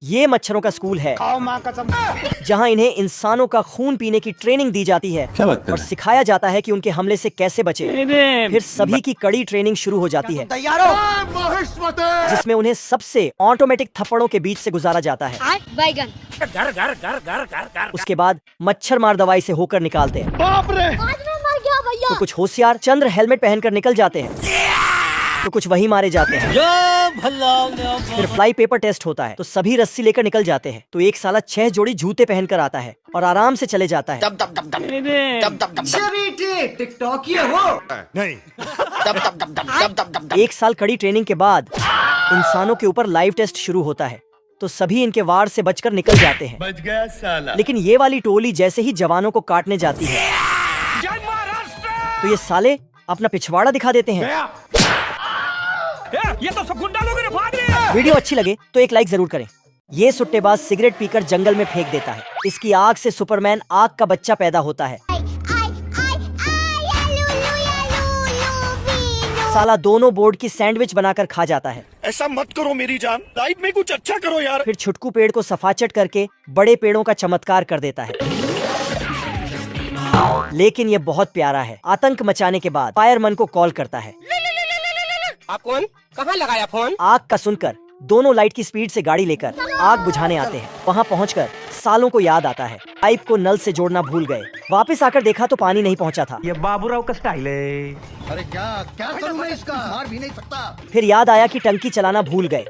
ये मच्छरों का स्कूल है जहाँ इन्हें इंसानों का खून पीने की ट्रेनिंग दी जाती है और सिखाया जाता है कि उनके हमले से कैसे बचे। फिर सभी की कड़ी ट्रेनिंग शुरू हो जाती है जिसमें उन्हें सबसे ऑटोमेटिक थप्पड़ों के बीच से गुजारा जाता है। उसके बाद मच्छर मार दवाई से होकर निकालते हैं। तो कुछ होशियार चंद्र हेलमेट पहनकर निकल जाते हैं, तो कुछ वही मारे जाते हैं। फिर फ्लाई पेपर टेस्ट होता है, तो सभी रस्सी लेकर निकल जाते हैं। तो एक साला 6 जोड़ी जूते पहनकर आता है और आराम से चले जाता है। एक साल कड़ी ट्रेनिंग के बाद इंसानों के ऊपर लाइव टेस्ट शुरू होता है, तो सभी इनके वार से बचकर निकल जाते हैं। बच गया साला। लेकिन ये वाली टोली जैसे ही जवानों को काटने जाती है तो ये साले अपना पिछवाड़ा दिखा देते हैं। ये तो सब गुंडा लोग भाग रहे हैं। वीडियो अच्छी लगे तो एक लाइक जरूर करें। ये सुट्टेबाज सिगरेट पीकर जंगल में फेंक देता है। इसकी आग से सुपरमैन आग का बच्चा पैदा होता है। साला दोनों बोर्ड की सैंडविच बनाकर खा जाता है। ऐसा मत करो मेरी जान, लाइफ में कुछ अच्छा करो यार। फिर छुटकू पेड़ को सफाचट करके बड़े पेड़ों का चमत्कार कर देता है। लेकिन ये बहुत प्यारा है। आतंक मचाने के बाद फायरमैन को कॉल करता है। आप कौन? कहाँ लगाया फोन? आग का सुनकर दोनों लाइट की स्पीड से गाड़ी लेकर आग बुझाने आते हैं। वहाँ पहुंचकर सालों को याद आता है पाइप को नल से जोड़ना भूल गए। वापस आकर देखा तो पानी नहीं पहुंचा था। ये बाबूराव का स्टाइल है। अरे क्या करूं मैं इसका? मार भी नहीं सकता। फिर याद आया कि टंकी चलाना भूल गए।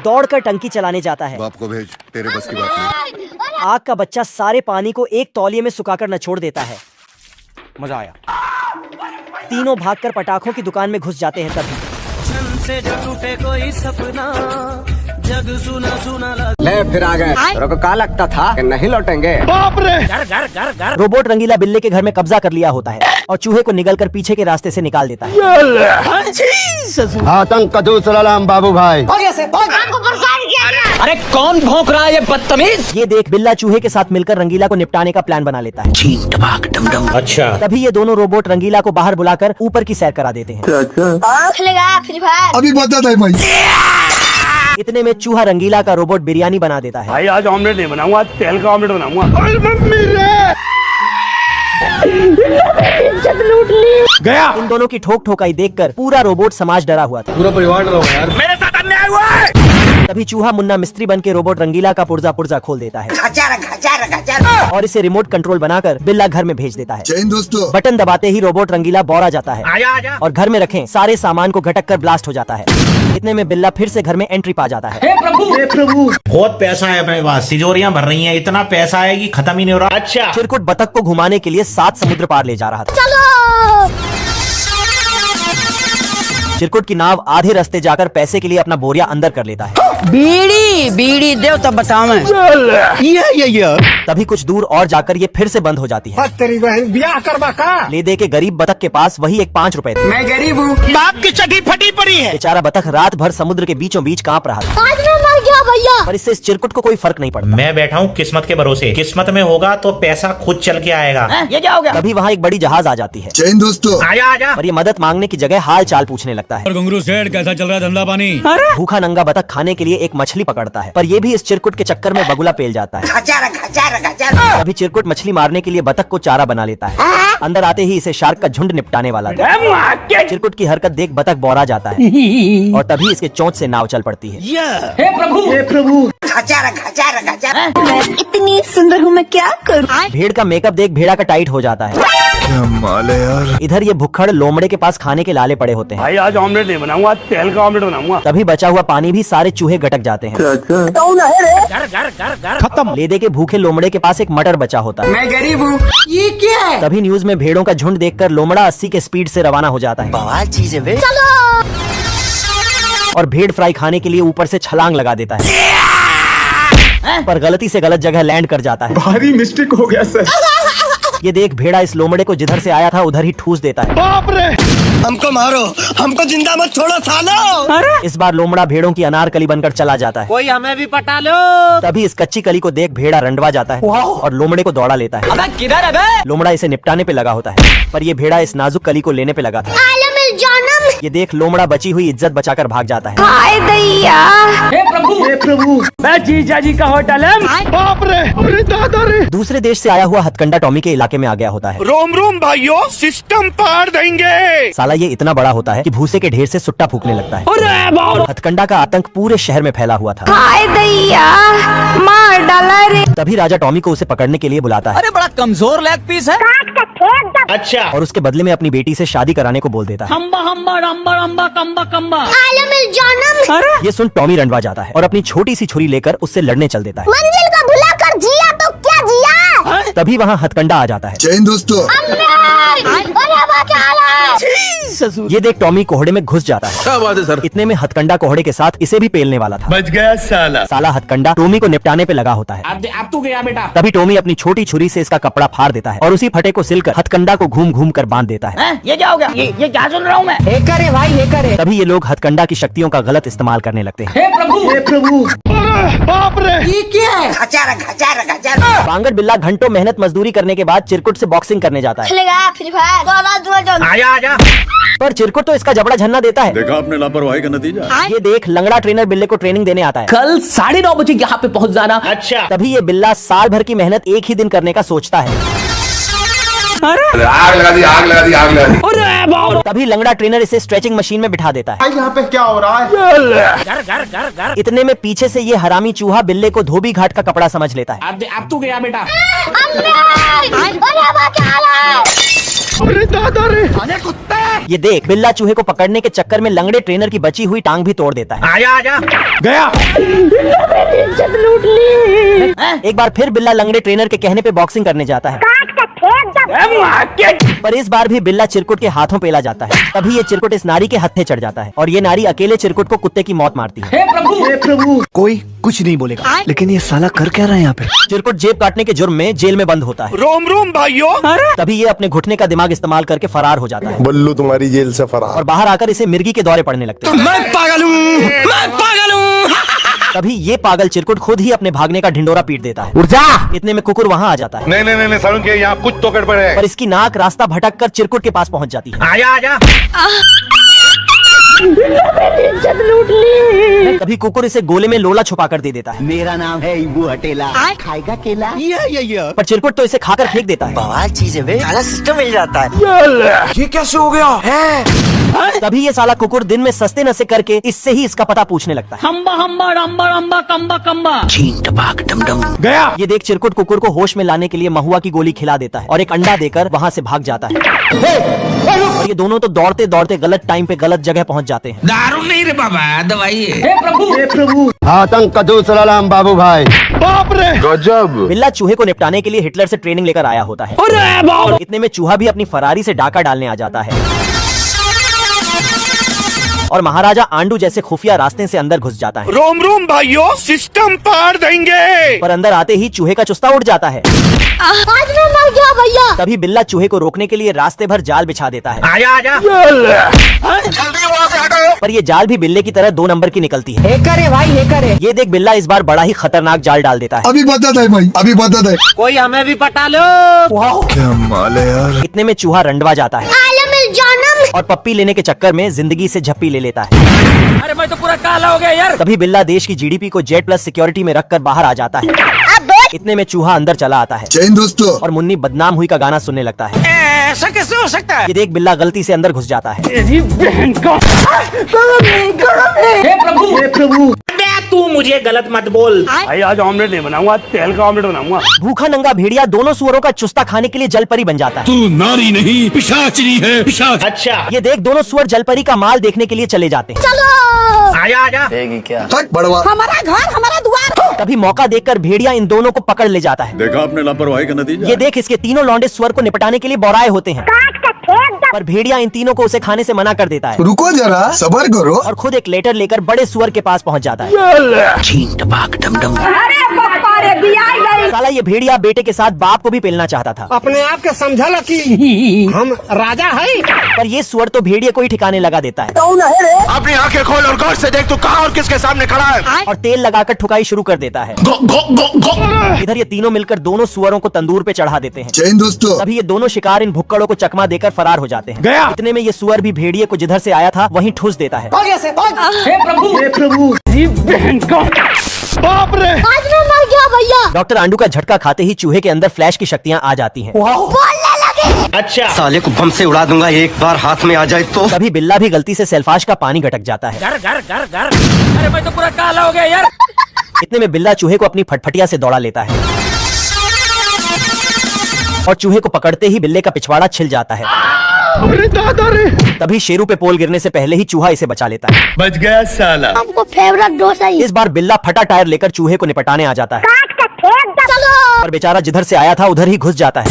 दौड़कर टंकी चलाने जाता है। बाप को भेज, तेरे बस की बात नहीं। आग का बच्चा सारे पानी को एक तौलिए में सुखाकर नचोड़ देता है। मजा आया। तीनों भागकर पटाखों की दुकान में घुस जाते हैं। तभी से जो टूटे कोई सपना, जग सुना सुना लगा। ले फिर आ गए। तेरे को क्या लगता था कि नहीं लौटेंगे? बाप रे। घर रोबोट रंगीला बिल्ले के घर में कब्जा कर लिया होता है और चूहे को निगलकर पीछे के रास्ते से निकाल देता है। आतंक का दूसरा नाम बाबू भाई। अरे कौन भौंक रहा है ये बदतमीज? ये देख बिल्ला चूहे के साथ मिलकर रंगीला को निपटाने का प्लान बना लेता है। अच्छा। तभी ये दोनों रोबोट रंगीला को बाहर बुलाकर ऊपर की सैर करा देते हैं। अभी बता था भाई। इतने में चूहा रंगीला का रोबोट बिरयानी बना देता है। भाई आज ऑमलेट नहीं बनाऊंगा, आज तेल का ऑमलेट बनाऊंगा। गया। इन दोनों की ठोक ठोकाई देखकर पूरा रोबोट समाज डरा हुआ था। पूरा परिवार डरा हुआ यार। मेरे साथ अन्याय हुआ है। तभी चूहा मुन्ना मिस्त्री बन के रोबोट रंगीला का पुर्जा पुर्जा खोल देता है और इसे रिमोट कंट्रोल बनाकर बिल्ला घर में भेज देता है। जय हिंद दोस्तों। बटन दबाते ही रोबोट रंगीला बौरा जाता है आजा। और घर में रखे सारे सामान को घटक कर ब्लास्ट हो जाता है। इतने में बिल्ला फिर से घर में एंट्री पा जाता है। बहुत पैसा है अपने पास, तिजोरियां भर रही हैं, इतना पैसा है कि खत्म ही नहीं हो रहा। अच्छा। चिरकुट बतख को घुमाने के लिए 7 समुद्र पार ले जा रहा था। चिरकुट की नाव आधे रास्ते जाकर पैसे के लिए अपना बोरिया अंदर कर लेता है। बीड़ी दे तब बताओ। तभी कुछ दूर और जाकर ये फिर से बंद हो जाती है। तेरी बहन ब्याह करवा का। ले दे के गरीब बतख के पास वही एक 5 रुपए थे। मैं गरीब हूँ। बाप की चटी फटी पड़ी है। बेचारा बतख रात भर समुद्र के बीचों बीच कांप रहा था। आज मैं मर गया भैया। पर इससे इस चिरकुट को कोई फर्क नहीं पड़ता। मैं बैठा हूँ किस्मत के भरोसे, किस्मत में होगा तो पैसा खुद चल के आएगा। ये क्या हो गया? तभी वहाँ एक बड़ी जहाज आ जाती है जय हिंद दोस्तों। आजा। और ये मदद मांगने की जगह हाल चाल पूछने लगता है। घुंगरू सेठ कैसा चल रहा है धंधा पानी? भूखा नंगा बतख खाने के लिए एक मछली पकड़ता है, पर ये भी इस चिरकुट के चक्कर में बगुला पेल जाता है। तभी चिरकुट मछली मारने के लिए बतख को चारा बना लेता है। अंदर आते ही इसे शार्क का झुंड निपटाने वाला था। चिरकुट की हरकत देख बतख बौरा जाता है और तभी इसके चोंच से नाव चल पड़ती है। हे प्रभु। इतनी सुंदर हूँ मैं क्या करूँ? भेड़ का मेकअप देख भेड़ा का टाइट हो जाता है। क्या माल है यार। इधर ये भुक्खड़ लोमड़े के पास खाने के लाले पड़े होते हैं। भाई आज ऑमलेट नहीं बनाऊंगा, आज तेल का ऑमलेट बनाऊंगा। तभी बचा हुआ पानी भी सारे चूहे गटक जाते हैं। खत्म। ले दे के भूखे लोमड़े के पास एक मटर बचा होता है। मैं गरीब हूँ। ये क्या है? तभी न्यूज में भेड़ों का झुंड देखकर लोमड़ा 80 के स्पीड से रवाना हो जाता है। बवाल चीज है बे। और भेड़ फ्राई खाने के लिए ऊपर से छलांग लगा देता है, पर गलती से गलत जगह लैंड कर जाता है। भारी मिस्टेक हो गया सर। ये देख भेड़ा इस लोमड़े को जिधर से आया था उधर ही ठूस देता है। बाप रे। हमको मारो, हमको जिंदा मत छोड़ो सालो। इस बार लोमड़ा भेड़ों की अनारकली बनकर चला जाता है। कोई हमें भी पटा लो। तभी इस कच्ची कली को देख भेड़ा रंडवा जाता है और लोमड़े को दौड़ा लेता है। अबे किधर है बे? लोमड़ा इसे निपटाने पे लगा होता है, पर ये भेड़ा इस नाजुक कली को लेने पे लगा था। ये देख लोमड़ा बची हुई इज्जत बचाकर भाग जाता है। हाय दैया। मैं जीजा जी का होटल है। बाप रे, अरे दादा रे। दूसरे देश से आया हुआ हथकंडा टॉमी के इलाके में आ गया होता है। रोम रोम भाइयों, सिस्टम पार देंगे। साला ये इतना बड़ा होता है कि भूसे के ढेर से सुट्टा फूकने लगता है। हथकंडा का आतंक पूरे शहर में फैला हुआ था। हाय दैया, मार डाला रे। तभी राजा टॉमी को उसे पकड़ने के लिए बुलाता है। अरे बड़ा कमजोर लेग पीस है। अच्छा। और उसके बदले में अपनी बेटी से शादी कराने को बोल देता है। हम्बा हम्बा रम्बा रम्बा कम्बा कम्बा। आलम जानम। अरे ये सुन टॉमी रंडवा जाता है और अपनी छोटी सी छुरी लेकर उससे लड़ने चल देता है। मंजिल का भुला कर जिया तो क्या जिया। तभी वहाँ हथकंडा आ जाता है। जय हिंद दोस्तों। ये देख टॉमी कोहड़े में घुस जाता है। क्या बात है सर। इतने में हथकंडा कोहड़े के साथ इसे भी पेलने वाला था। बच गया साला। साला हथकंडा टॉमी को निपटाने पे लगा होता है। अब तू गया बेटा। तभी टॉमी अपनी छोटी छुरी से इसका कपड़ा फाड़ देता है और उसी फटे को सिलकर हथकंडा को घूम घूम कर बांध देता है। ये क्या हो गया? ये क्या सुन रहा हूँ मैं? हे करे भाई, हे करे। तभी ये लोग हथकंडा की शक्तियों का गलत इस्तेमाल करने लगते हैं। हे प्रभु। बाप रे। ये क्या है? बांगड़ बिल्ला घंटों मेहनत मजदूरी करने के बाद चिरकुट से बॉक्सिंग करने जाता है। खेलेगा फ्री फायर। आजा। पर चिरकुट तो इसका जबड़ा झन्ना देता है। देखा आपने लापरवाही का नतीजा। ये देख लंगड़ा ट्रेनर बिल्ले को ट्रेनिंग देने आता है। कल 9:30 बजे यहाँ पे पहुँच जाना। अच्छा। तभी ये बिल्ला साल भर की मेहनत एक ही दिन करने का सोचता है। आग लगा दी। अरे बाप। तभी लंगड़ा ट्रेनर इसे स्ट्रेचिंग मशीन में बिठा देता है। यहाँ पे क्या हो रहा है? घर। इतने में पीछे से ये हरामी चूहा बिल्ले को धोबी घाट का कपड़ा समझ लेता है। अब तू गया बेटा। अरे दादा रे। ये देख बिल्ला चूहे को पकड़ने के चक्कर में लंगड़े ट्रेनर की बची हुई टांग भी तोड़ देता है। आजा। गया। एक बार फिर बिल्ला लंगड़े ट्रेनर के कहने पे बॉक्सिंग करने जाता है। पर इस बार भी बिल्ला चिरकुट के हाथों पेला जाता है। तभी ये चिरकुट इस नारी के हत्थे चढ़ जाता है और ये नारी अकेले चिरकुट को कुत्ते की मौत मारती है। हे प्रभु। कोई कुछ नहीं बोलेगा, लेकिन ये साला कर क्या रहा है यहाँ पे? चिरकुट जेब काटने के जुर्म में जेल में बंद होता है। रोम रोम भाइयों। तभी ये अपने घुटने का दिमाग इस्तेमाल करके फरार हो जाता है बल्लू तुम्हारी जेल से फरार। और बाहर आकर इसे मिर्गी के दौरे पड़ने लगते हैं। मैं पागल हूँ। तभी ये पागल चिरकुट खुद ही अपने भागने का ढिंडोरा पीट देता है। इतने में कुकुर वहाँ आ जाता है। नहीं सारुण के यहाँ कुछ तो गड़बड़ है। पर इसकी नाक रास्ता भटक कर चिरकुट के पास पहुँच जाती है। आजा। तभी कुकुर इसे गोले में लोला छुपा कर दे देता है। मेरा नाम है इबू हटेला। खाएगा केला? पर चिरकुट तो इसे खाकर फेंक देता है। बवाल चीज है, साला सिस्टम मिल जाता है। ये कैसे हो गया है? तभी ये साला कुकुर दिन में सस्ते नशे करके इससे ही इसका पता पूछने लगता है। हम्बा हम्बा रम्बा रम्बा कम्बा कम्बा। गया। ये देख चिरकुट कुकुर को होश में लाने के लिए महुआ की गोली खिला देता है और एक अंडा देकर वहाँ से भाग जाता है। और ये दोनों तो दौड़ते दौड़ते गलत टाइम पे गलत जगह पहुँच जाते हैं। दारू नहीं रे बाबा, दवाई है। हे प्रभु। आतंक का दूसरा नाम बाबू भाई। बाप रे। गजब। बिल्ला चूहे को निपटाने के लिए हिटलर से ट्रेनिंग लेकर आया होता है। अरे बाप। इतने में चूहा भी अपनी फरारी से डाका डालने आ जाता है और महाराजा आंडू जैसे खुफिया रास्ते से अंदर घुस जाता है। रोम रोम भाइयों, सिस्टम पार देंगे। पर अंदर आते ही चूहे का चुस्ता उड़ जाता है। आज मैं मर गया भैया। तभी बिल्ला चूहे को रोकने के लिए रास्ते भर जाल बिछा देता है। आजा। पर ये जाल भी बिल्ले की तरह 2 नंबर की निकलती है। हे करे भाई, हे करे। ये देख बिल्ला इस बार बड़ा ही खतरनाक जाल डाल देता है। अभी बता दे भाई, अभी बता दे। कोई हमें भी पटा लो। क्या माल है यार। इतने में चूहा रंडवा जाता है आलम जानम। और पप्पी लेने के चक्कर में जिंदगी से झप्पी ले लेता है। अरे मैं तो पूरा काला हो गया यार। तभी बिल्ला देश की जीडीपी को जेड प्लस सिक्योरिटी में रखकर बाहर आ जाता है। इतने में चूहा अंदर चला आता है जय हिंद दोस्तों। और मुन्नी बदनाम हुई का गाना सुनने लगता है। ऐसा कैसे हो सकता है? ये देख बिल्ला गलती से अंदर घुस जाता है। हे प्रभु। तू मुझे गलत मत बोल। भाई आज ऑमलेट नहीं बनाऊंगा, तेल का ऑमलेट बनाऊंगा। भूखा नंगा भेड़िया दोनों सुअरों का चुस्ता खाने के लिए जलपरी बन जाता है। तू नारी नहीं पिशाचनी है, पिशाच। अच्छा। ये देख दोनों सुअर जलपरी का माल देखने के लिए चले जाते हैं। चलो। आजा। बड़वा। हमारा घर हमारा द्वार। तभी मौका देखकर भेड़िया इन दोनों को पकड़ ले जाता है। देखा आपने लापरवाही का नतीजा। ये देख इसके तीनों लौंडे सुअर को निपटाने के लिए बौराए होते हैं। पर भेड़िया इन तीनों को उसे खाने से मना कर देता है रुको जरा, सबर करो। और खुद एक लेटर लेकर बड़े सुअर के पास पहुंच जाता है। अरे पापा अरे दिया नहीं। साला ये भेड़िया बेटे के साथ बाप को भी पेलना चाहता था, अपने आप के समझा कि हम राजा है। पर ये सुअर तो भेड़िए को ही ठिकाने लगा देता है अपनी आंखें खोल और गौर से देख तू कहाँ और किसके सामने खड़ा है। और तेल लगाकर ठुकाई शुरू कर देता है। इधर ये तीनों मिलकर दोनों सुअरों को तंदूर पे चढ़ा देते हैं। दोस्तों तभी ये दोनों शिकार इन भुक्कड़ों को चकमा देकर फरार हो जाते हैं। गया। इतने में ये सुअर भी भेड़िए को जिधर से आया था वहीं ठूस देता है। हे प्रभु जी बहन का बाप रे। आज मैं मर गया भैया। डॉक्टर आंडू का झटका खाते ही चूहे के अंदर फ्लैश की शक्तियाँ आ जाती हैं। बोलने लगे। अच्छा साले को बम से उड़ा दूंगा एक बार हाथ में आ जाए तो। तभी बिल्ला भी गलती से सेल्फाश का पानी गटक जाता है। घर घर घर घर। अरे मैं तो पूरा काला हो गया यार। इतने में बिल्ला चूहे को अपनी फटफटिया से दौड़ा लेता है और चूहे को पकड़ते ही बिल्ले का पिछवाड़ा छिल जाता है। अरे दादा रे, तभी शेरू पे पोल गिरने से पहले ही चूहा इसे बचा लेता है। बच गया साला। हमको फेवरेट डोसा ही। इस बार बिल्ला फटा टायर लेकर चूहे को निपटाने आ जाता है, काट के फेंक दो। चलो। पर बेचारा जिधर से आया था उधर ही घुस जाता है।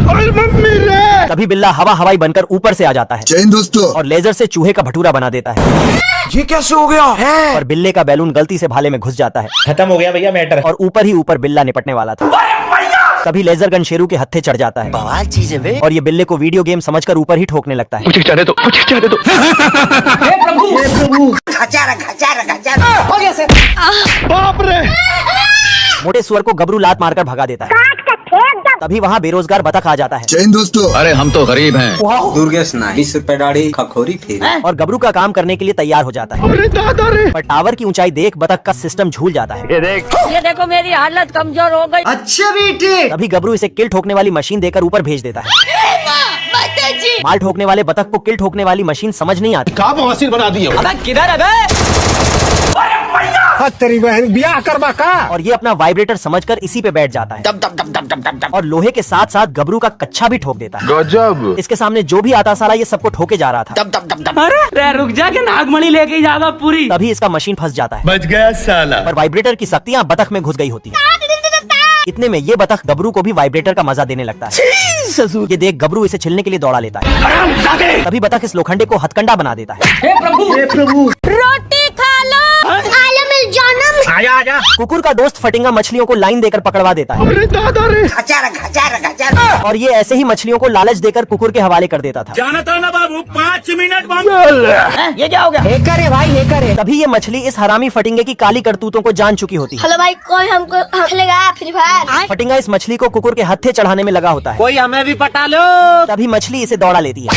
अरे मम्मी रे। तभी बिल्ला हवा हवाई बनकर ऊपर से आ जाता है दोस्तों और लेजर से चूहे का भटूरा बना देता है। ये कैसे हो गया है? और बिल्ले का बैलून गलती से भाले में घुस जाता है खत्म हो गया भैया मैटर। और ऊपर ही ऊपर बिल्ला निपटने वाला था। तभी लेजर गन शेरू के हत्थे चढ़ जाता है। बवाल चीज है बे। और ये बिल्ले को वीडियो गेम समझकर ऊपर ही ठोकने लगता है। मुझे जाने दो, मुझे जाने दो। हे प्रभु बाप रे। मोटे सुअर को गबरू लात मारकर भगा देता है। काट के फेंक दो। तभी वहाँ बेरोजगार बतख आ जाता है दोस्तों अरे हम तो गरीब हैं। दुर्गेश ना 20 रुपए दाढ़ी खखोरी फिर। और गबरू का काम करने के लिए तैयार हो जाता है। अरे दादा रे। पर टावर की ऊंचाई देख बतख का सिस्टम झूल जाता है। ये देखो मेरी हालत कमजोर हो गई। अच्छा बेटे। तभी गबरू इसे किल ठोकने वाली मशीन देकर ऊपर भेज देता है। माल ठोकने वाले बतख को किल ठोकने वाली मशीन समझ नहीं आती कहाँ बवासीर बना दिए हो? तेरी बहन ब्याह करवा का। और ये अपना वाइब्रेटर समझकर इसी पे बैठ जाता है और लोहे के साथ साथ गबरू का कच्छा भी ठोक देता है। गजब। इसके सामने जो भी आता साला ये सबको ठोके जा रहा था। अरे रुक जा के नागमणि लेके जाएगा पूरी। तभी इसका मशीन फंस जाता है। बच गया साला। पर वाइब्रेटर की शक्तियाँ बतख में घुस गई होती है। इतने में ये बतख गबरू को भी वाइब्रेटर का मजा देने लगता है। ये देख गबरू इसे छिलने के लिए दौड़ा लेता है। तभी बतख इस लोखंडे को हथकंडा बना देता है। हे प्रभु रोटी खा लो। आलू मिल जानम। आजा आजा। कुकुर का दोस्त फटिंगा मछलियों को लाइन देकर पकड़वा देता है अरे दादा रे। और ये ऐसे ही मछलियों को लालच देकर कुकुर के हवाले कर देता था। जाना था ना बाबू 5 मिनट। ये क्या हो गया? हैकर है भाई, हैकर है। तभी ये मछली इस हरामी फटिंगे की काली करतूतों को जान चुकी होती है। हेलो भाई, कोई हमको खेलेगा फ्री फायर? फटिंगा इस मछली को कुकुर के हत्थे चढ़ाने में लगा होता है। कोई हमें भी पटा लो। तभी मछली इसे दौड़ा लेती है।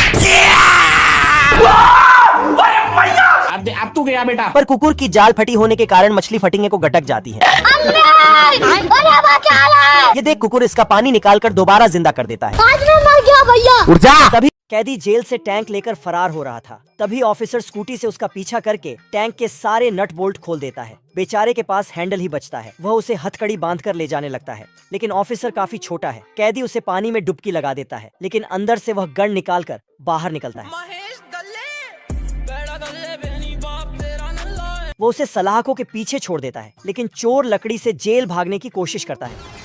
अब तू गया बेटा। पर कुकुर की जाल फटी होने के कारण मछली फटिंगे को गटक जाती है। ये देख कुकुर इसका पानी निकालकर दोबारा जिंदा कर देता है। आज मैं मर गया भैया। तभी कैदी जेल से टैंक लेकर फरार हो रहा था। तभी ऑफिसर स्कूटी से उसका पीछा करके टैंक के सारे नट बोल्ट खोल देता है। बेचारे के पास हैंडल ही बचता है। वह उसे हथकड़ी बांधकर ले जाने लगता है, लेकिन ऑफिसर काफी छोटा है। कैदी उसे पानी में डुबकी लगा देता है, लेकिन अंदर से वह गन निकालकर बाहर निकलता है। वो उसे सलाखों के पीछे छोड़ देता है, लेकिन चोर लकड़ी से जेल भागने की कोशिश करता है।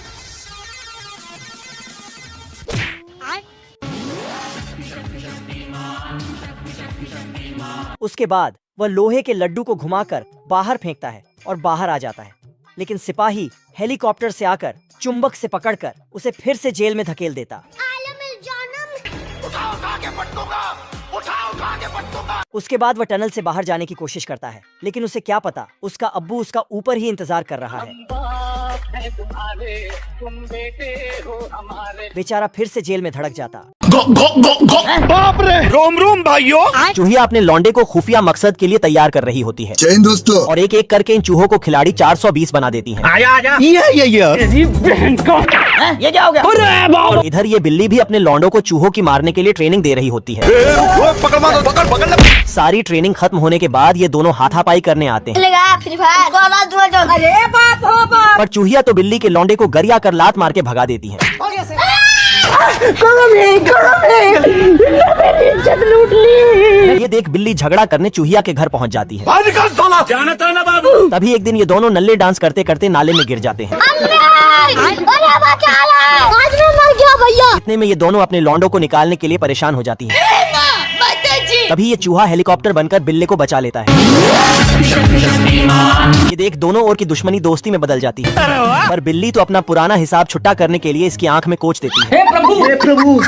उसके बाद वह लोहे के लड्डू को घुमाकर बाहर फेंकता है और बाहर आ जाता है, लेकिन सिपाही हेलीकॉप्टर से आकर चुंबक से पकड़कर उसे फिर से जेल में धकेल देता। उसके बाद वह टनल से बाहर जाने की कोशिश करता है, लेकिन उसे क्या पता उसका अब्बू उसका ऊपर ही इंतजार कर रहा है। बेचारा फिर से जेल में धड़क जाता। बाप रे। रोम रोम भाइयों। चूहिया अपने लौंडे को खुफिया मकसद के लिए तैयार कर रही होती है। दोस्तों और एक एक करके इन चूहों को खिलाड़ी 420 बना देती हैं। आजा आजा। जी बहन का ये क्या हो गया? और इधर ये बिल्ली भी अपने लौंडों को चूहों की मारने के लिए ट्रेनिंग दे रही होती है। पकड़। सारी ट्रेनिंग खत्म होने के बाद ये दोनों हाथापाई करने आते हैं। खेलेगा फ्री फायर? अरे बाप हो बाप। पर चूहिया तो बिल्ली के लौंडे को गरिया कर लात मार के भगा देती है। लूट ली। ये देख बिल्ली झगड़ा करने चूहिया के घर पहुंच जाती है। जाना था ना बाबू। तभी एक दिन ये दोनों नल्ले डांस करते करते नाले में गिर जाते हैं। आज मैं मर गया भैया। इतने में ये दोनों अपने लौंडों को निकालने के लिए परेशान हो जाती हैं। तभी ये चूहा हेलीकॉप्टर बनकर बिल्ली को बचा लेता है। ये देख, दोनों ओर की दुश्मनी दोस्ती में बदल जाती है, पर बिल्ली तो अपना पुराना हिसाब छुट्टा करने के लिए इसकी आंख में कोच देती है। हे प्रभु